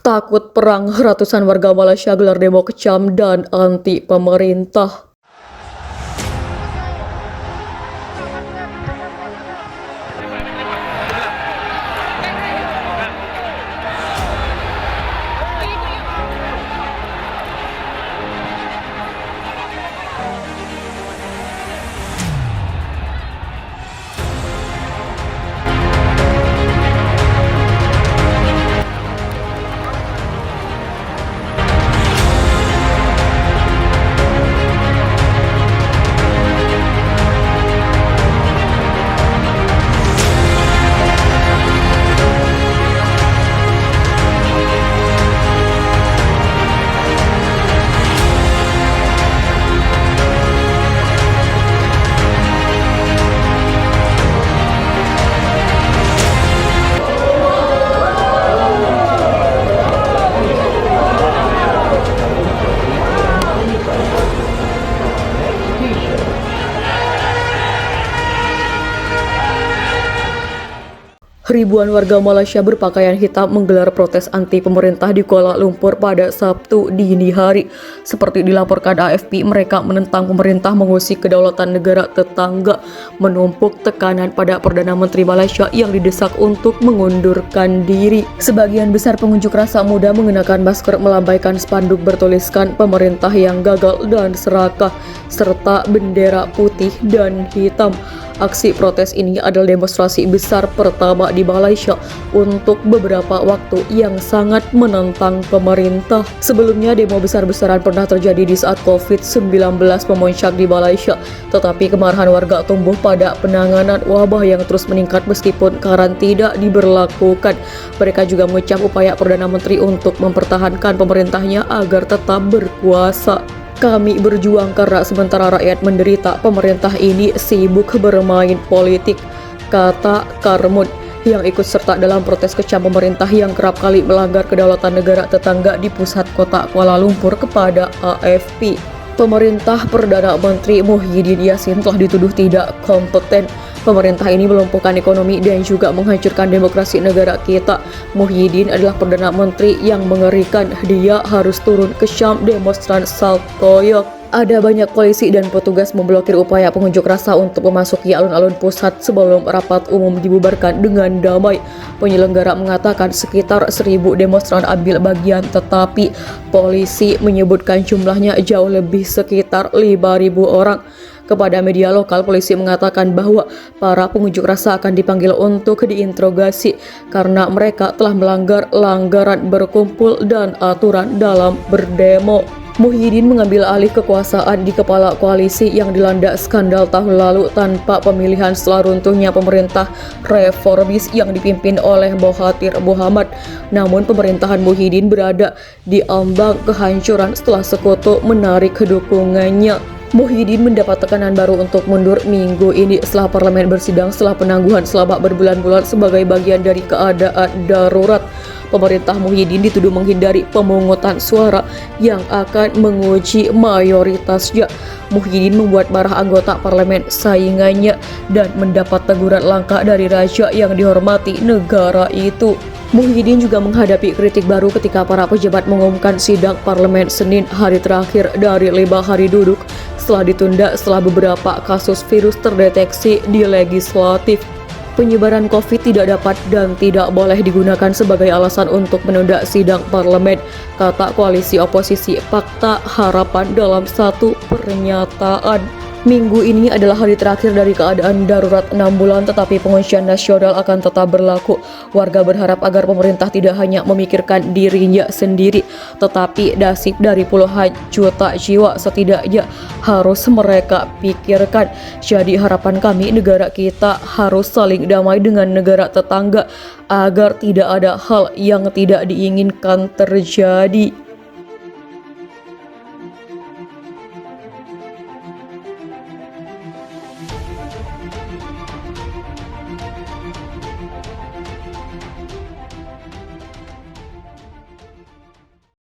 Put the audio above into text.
Takut perang, ratusan warga Malaysia gelar demo kecam dan anti pemerintah. Ribuan warga Malaysia berpakaian hitam menggelar protes anti pemerintah di Kuala Lumpur pada Sabtu dini hari. Seperti dilaporkan AFP, mereka menentang pemerintah mengusik kedaulatan negara tetangga, menumpuk tekanan pada Perdana Menteri Malaysia yang didesak untuk mengundurkan diri. Sebagian besar pengunjuk rasa muda mengenakan masker, melambaikan spanduk bertuliskan pemerintah yang gagal dan serakah, serta bendera putih dan hitam. Aksi protes ini adalah demonstrasi besar pertama di Malaysia untuk beberapa waktu yang sangat menentang pemerintah. Sebelumnya demo besar-besaran pernah terjadi di saat COVID-19 memuncak di Malaysia, tetapi kemarahan warga tumbuh pada penanganan wabah yang terus meningkat meskipun karantina diberlakukan. Mereka juga mengecam upaya Perdana Menteri untuk mempertahankan pemerintahnya agar tetap berkuasa. Kami berjuang karena sementara rakyat menderita, pemerintah ini sibuk bermain politik, kata Karmud yang ikut serta dalam protes kecam pemerintah yang kerap kali melanggar kedaulatan negara tetangga di pusat kota Kuala Lumpur kepada AFP. Pemerintah Perdana Menteri Muhyiddin Yassin telah dituduh tidak kompeten. Pemerintah ini melumpuhkan ekonomi dan juga menghancurkan demokrasi negara kita. Muhyiddin adalah Perdana Menteri yang mengerikan. Dia harus turun ke Syam, demonstran saltoyok. Ada banyak polisi dan petugas memblokir upaya pengunjuk rasa untuk memasuki alun-alun pusat sebelum rapat umum dibubarkan dengan damai. Penyelenggara mengatakan sekitar 1.000 demonstran ambil bagian, tetapi polisi menyebutkan jumlahnya jauh lebih, sekitar 5.000 orang. Kepada media lokal, polisi mengatakan bahwa para pengunjuk rasa akan dipanggil untuk diinterogasi karena mereka telah melanggar langgaran berkumpul dan aturan dalam berdemo. Muhyiddin mengambil alih kekuasaan di kepala koalisi yang dilanda skandal tahun lalu tanpa pemilihan setelah runtuhnya pemerintah reformis yang dipimpin oleh Mahathir Mohamad. Namun pemerintahan Muhyiddin berada di ambang kehancuran setelah sekutu menarik dukungannya. Muhyiddin mendapat tekanan baru untuk mundur minggu ini setelah parlemen bersidang setelah penangguhan selama berbulan-bulan sebagai bagian dari keadaan darurat. Pemerintah Muhyiddin dituduh menghindari pemungutan suara yang akan menguji mayoritasnya. Muhyiddin membuat marah anggota parlemen saingannya dan mendapat teguran langka dari raja yang dihormati negara itu. Muhyiddin juga menghadapi kritik baru ketika para pejabat mengumumkan sidang parlemen Senin, hari terakhir dari 5 hari duduk setelah ditunda setelah beberapa kasus virus terdeteksi di legislatif. Penyebaran COVID tidak dapat dan tidak boleh digunakan sebagai alasan untuk menunda sidang parlemen, kata koalisi oposisi Pakta Harapan dalam satu pernyataan. Minggu ini adalah hari terakhir dari keadaan darurat 6 bulan, tetapi penguncian nasional akan tetap berlaku. Warga berharap agar pemerintah tidak hanya memikirkan dirinya sendiri, tetapi nasib dari puluhan juta jiwa setidaknya harus mereka pikirkan. Jadi harapan kami, negara kita harus saling damai dengan negara tetangga agar tidak ada hal yang tidak diinginkan terjadi.